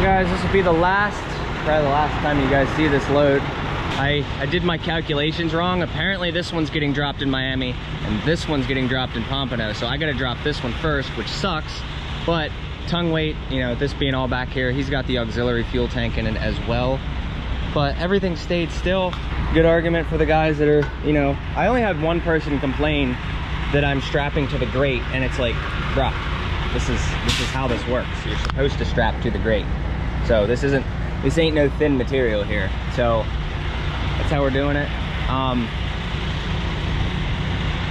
guys, this will be probably the last time you guys see this load. I did my calculations wrong. Apparently this one's getting dropped in Miami and this one's getting dropped in Pompano. So I gotta drop this one first, which sucks. But tongue weight, you know, this being all back here, he's got the auxiliary fuel tank in it as well. But everything stayed still. Good argument for the guys that are, you know, I only had one person complain that I'm strapping to the grate, and it's like, bruh, this is how this works. You're supposed to strap to the grate. So this ain't no thin material here. So that's how we're doing it. I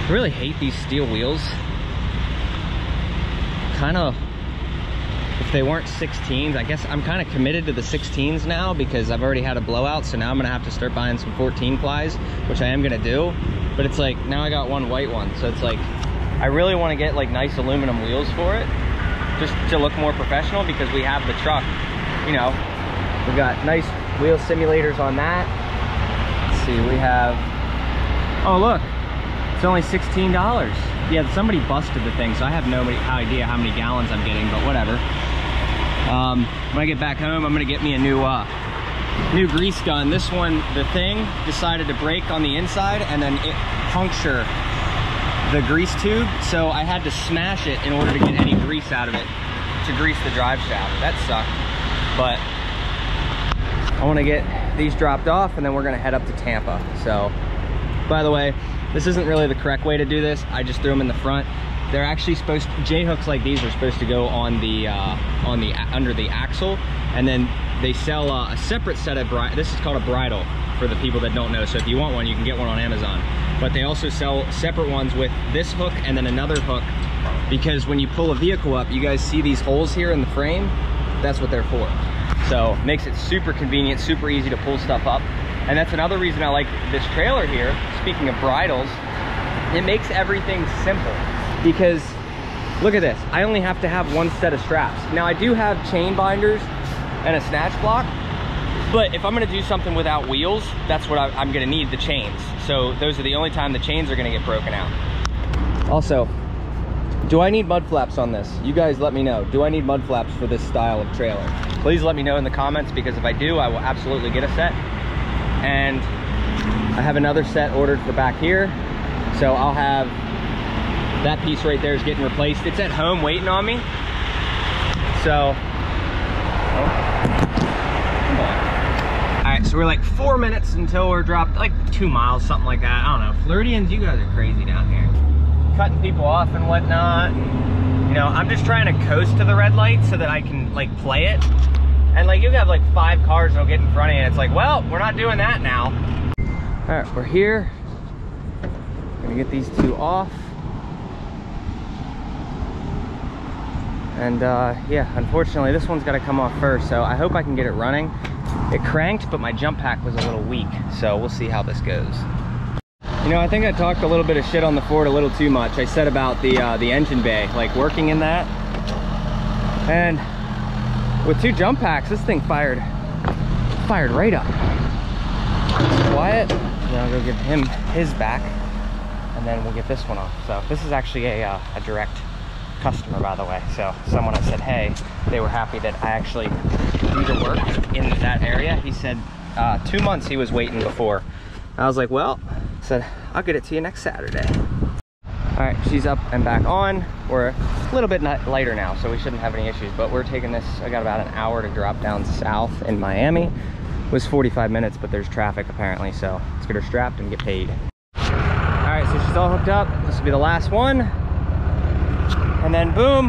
really hate these steel wheels. Kind of, if they weren't 16s, I guess I'm kind of committed to the 16s now because I've already had a blowout. So now I'm gonna have to start buying some 14 plies, which I am gonna do. But it's like, now I got one white one. So it's like, I really want to get like nice aluminum wheels for it, just to look more professional, because we have the truck, you know, we've got nice wheel simulators on that. Let's see, we have, oh look, it's only $16. Yeah, somebody busted the thing, so I have no idea how many gallons I'm getting, but whatever. When I get back home, I'm gonna get me a new grease gun. This one, the thing decided to break on the inside and then it puncture the grease tube, so I had to smash it in order to get any grease out of it to grease the drive shaft. That sucked, but I want to get these dropped off and then we're gonna head up to Tampa. So, by the way, this isn't really the correct way to do this. I just threw them in the front. They're actually supposed to, J-hooks like these are supposed to go on the under the axle, and then they sell a separate set of this is called a bridle for the people that don't know. So if you want one, you can get one on Amazon. But they also sell separate ones with this hook and then another hook, because when you pull a vehicle up, you guys see these holes here in the frame. That's what they're for. So makes it super convenient, super easy to pull stuff up. And that's another reason I like this trailer here. Speaking of bridles, it makes everything simple, because look at this. I only have to have one set of straps. Now I do have chain binders and a snatch block, but if I'm gonna do something without wheels, that's what I'm gonna need, the chains. So those are the only time the chains are gonna get broken out. Also, do I need mud flaps on this? You guys let me know. Do I need mud flaps for this style of trailer? Please let me know in the comments, because if I do, I will absolutely get a set. And I have another set ordered for back here. So I'll have that piece right there is getting replaced. It's at home waiting on me. So, come on. All right, so we're like 4 minutes until we're dropped, like 2 miles, something like that. I don't know. Floridians, you guys are crazy down here. Cutting people off and whatnot. You know, I'm just trying to coast to the red light so that I can like play it. And like, you have like 5 cars that'll get in front of you, and it's like, well, we're not doing that now. All right, we're here. Gonna get these 2 off. And yeah, unfortunately this one's got to come off first, so I hope I can get it running. It cranked, but my jump pack was a little weak, so we'll see how this goes. You know, I think I talked a little bit of shit on the Ford a little too much. I said about the engine bay, like working in that. And with 2 jump packs, this thing fired right up. Quiet. Then I'll go give him his back, and then we'll get this one off. So this is actually a direct customer, by the way. So someone had said, hey, they were happy that I actually do the work in that area. He said 2 months he was waiting before. I was like, well, I said, I'll get it to you next Saturday. All right, she's up and back on. We're a little bit lighter now, so we shouldn't have any issues, but we're taking this, I got about an hour to drop down south in Miami. It was 45 minutes, but there's traffic apparently, so let's get her strapped and get paid. All right, so she's all hooked up. This will be the last one. And then boom,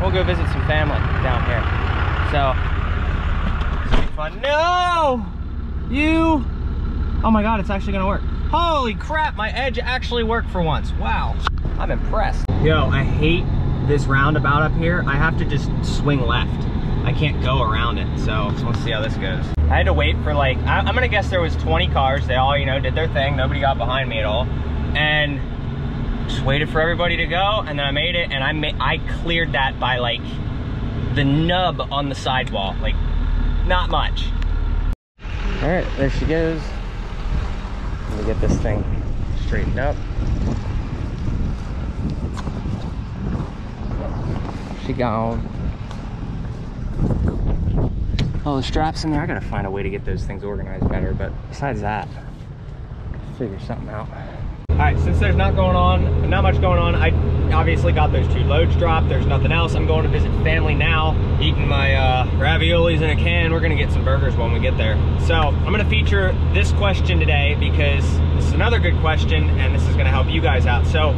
we'll go visit some family down here. So, it's gonna be fun. No! You! Oh my God, it's actually gonna work. Holy crap, my edge actually worked for once. Wow, I'm impressed. Yo, I hate this roundabout up here. I have to just swing left. I can't go around it, so let's see how this goes. I had to wait for like, I'm gonna guess there was 20 cars. They all, you know, did their thing. Nobody got behind me at all. And just waited for everybody to go, and then I made it, and I cleared that by like the nub on the sidewall, like not much. All right, there she goes. Let me get this thing straightened up. She gone. all the straps in there. I gotta find a way to get those things organized better, but besides that, figure something out. All right, since there's not much going on, I obviously got those 2 loads dropped. There's nothing else. I'm going to visit family now, eating my raviolis in a can. We're gonna get some burgers when we get there. So I'm gonna feature this question today because this is another good question and this is gonna help you guys out. So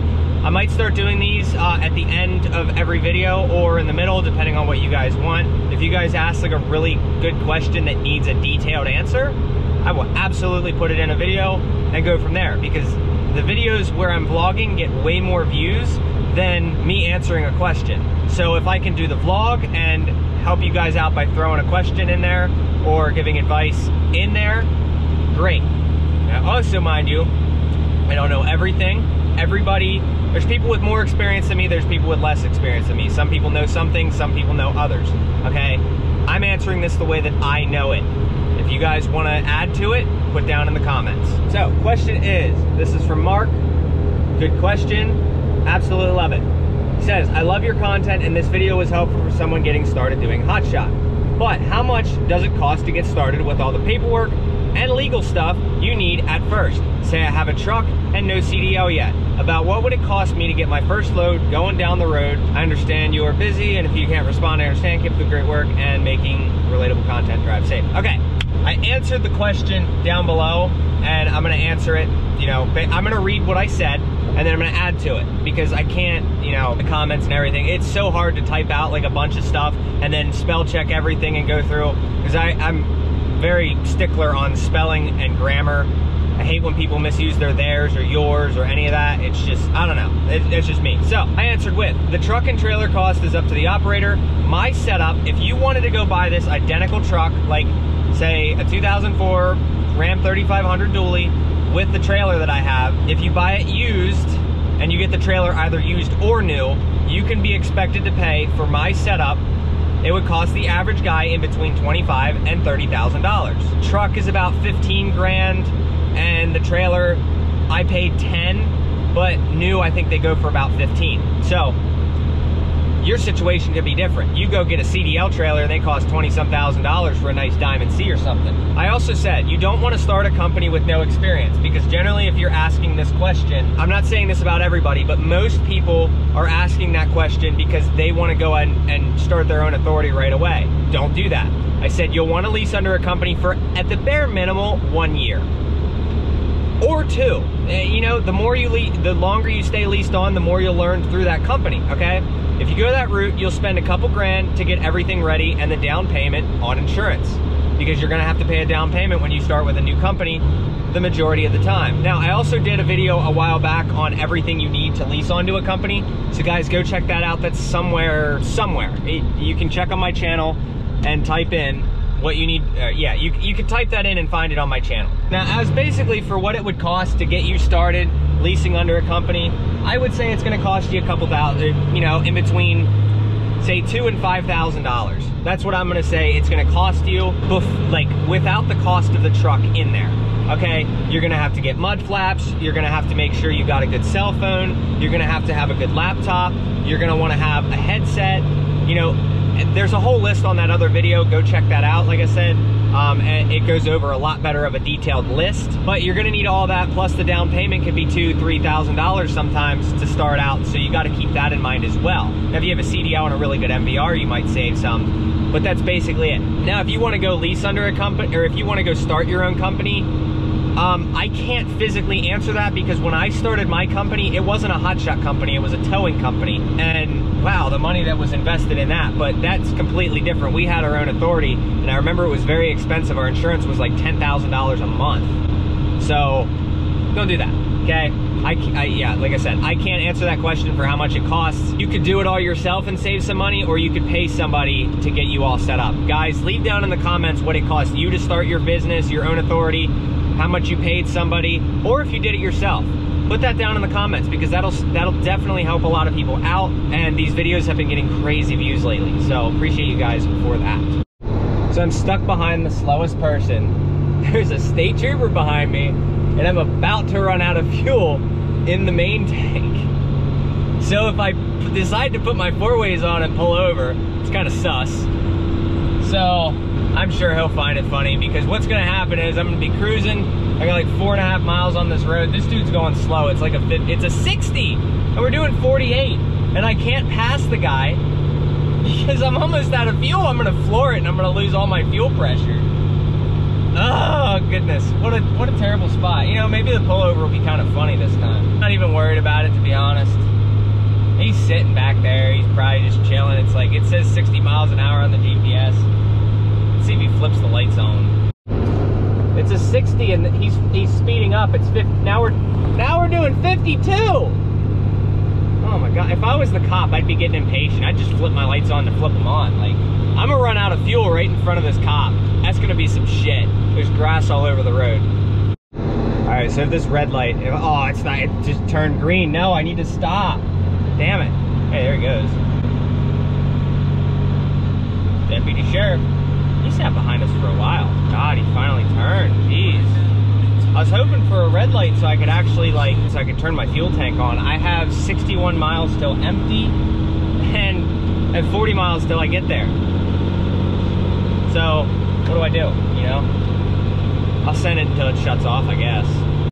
I might start doing these at the end of every video or in the middle, depending on what you guys want. If you guys ask like a really good question that needs a detailed answer, I will absolutely put it in a video and go from there, because the videos where I'm vlogging get way more views than me answering a question. So if I can do the vlog and help you guys out by throwing a question in there or giving advice in there, great. Now also, mind you, I don't know everything. Everybody, there's people with more experience than me, there's people with less experience than me. Some people know some things, some people know others, okay? I'm answering this the way that I know it. If you guys want to add to it, put down in the comments. So, question is, this is from Mark. Good question. Absolutely love it. He says, I love your content and this video was helpful for someone getting started doing Hotshot. But how much does it cost to get started with all the paperwork and legal stuff you need at first? Say I have a truck and no CDL yet. About what would it cost me to get my first load going down the road? I understand you are busy, and if you can't respond, I understand. Keep up the great work and making relatable content. Drive safe. Okay, I answered the question down below, and I'm gonna answer it, you know, I'm gonna read what I said, and then I'm gonna add to it, because I can't, you know, the comments and everything, it's so hard to type out like a bunch of stuff and then spell check everything and go through, because I'm very stickler on spelling and grammar. I hate when people misuse their theirs or yours or any of that. It's just, I don't know, it's just me. So I answered with, the truck and trailer cost is up to the operator. My setup, if you wanted to go buy this identical truck, like say a 2004 Ram 3500 dually with the trailer that I have, if you buy it used and you get the trailer either used or new, you can be expected to pay for my setup. It would cost the average guy in between $25,000 and $30,000. Truck is about 15 grand, and the trailer, I paid 10, but new, I think they go for about 15. So your situation could be different. You go get a CDL trailer and they cost 20-some thousand dollars for a nice Diamond C or something. I also said, you don't want to start a company with no experience, because generally if you're asking this question, I'm not saying this about everybody, but most people are asking that question because they want to go and start their own authority right away. Don't do that. I said you'll want to lease under a company for, at the bare minimal, 1 year. Or 2. You know, the longer you stay leased on, the more you'll learn through that company, okay? If you go that route, you'll spend a couple grand to get everything ready and the down payment on insurance, because you're gonna have to pay a down payment when you start with a new company the majority of the time. Now, I also did a video a while back on everything you need to lease onto a company, so guys, go check that out. That's somewhere. You can check on my channel and type in what you need. Yeah, you can type that in and find it on my channel. Now, as basically for what it would cost to get you started leasing under a company, I would say it's gonna cost you a couple thousand, you know, in between, say, $2,000 and $5,000. That's what I'm gonna say it's gonna cost you, like, without the cost of the truck in there, okay? You're gonna have to get mud flaps, you're gonna have to make sure you got a good cell phone, you're gonna have to have a good laptop, you're gonna wanna have a headset, you know. There's a whole list on that other video. Go check that out, like I said. And it goes over a lot better of a detailed list. But you're gonna need all that, plus the down payment can be $2,000, $3,000 sometimes to start out, so you gotta keep that in mind as well. Now, if you have a CDL and a really good MVR, you might save some, but that's basically it. Now, if you wanna go lease under a company, or if you wanna go start your own company, I can't physically answer that, because when I started my company, it wasn't a Hotshot company, it was a towing company. And wow, the money that was invested in that, but that's completely different. We had our own authority, and I remember it was very expensive. Our insurance was like $10,000 a month. So don't do that, okay? Yeah, like I said, I can't answer that question for how much it costs. You could do it all yourself and save some money, or you could pay somebody to get you all set up. Guys, leave down in the comments what it cost you to start your business, your own authority, how much you paid somebody, or if you did it yourself. Put that down in the comments, because that'll definitely help a lot of people out, and these videos have been getting crazy views lately, so appreciate you guys for that. So I'm stuck behind the slowest person. There's a state trooper behind me, and I'm about to run out of fuel in the main tank. So if I decide to put my 4-ways on and pull over, it's kind of sus. So I'm sure he'll find it funny, because what's gonna happen is I'm gonna be cruising. I got like 4.5 miles on this road. This dude's going slow. It's like it's a 60, and we're doing 48, and I can't pass the guy because I'm almost out of fuel. I'm gonna floor it, and I'm gonna lose all my fuel pressure. Oh goodness, what a terrible spot. You know, maybe the pullover will be kind of funny this time. Not even worried about it, to be honest. He's sitting back there. He's probably just chilling. It's like, it says 60 miles an hour on the GPS. Let's see if he flips the lights on. It's a 60 and he's speeding up. It's 50. Now we're doing 52. Oh my God, if I was the cop, I'd be getting impatient. I'd just flip my lights on to flip them on. Like, I'm gonna run out of fuel right in front of this cop. That's gonna be some shit. There's grass all over the road. All right, so this red light, oh, it's not, it just turned green. No, I need to stop. Damn it. Hey, there he goes. Deputy Sheriff. He sat behind us for a while. God, he finally turned. Jeez. I was hoping for a red light so I could actually, like, so I could turn my fuel tank on. I have 61 miles till empty and 40 miles till I get there. So, what do I do, you know? I'll send it until it shuts off, I guess.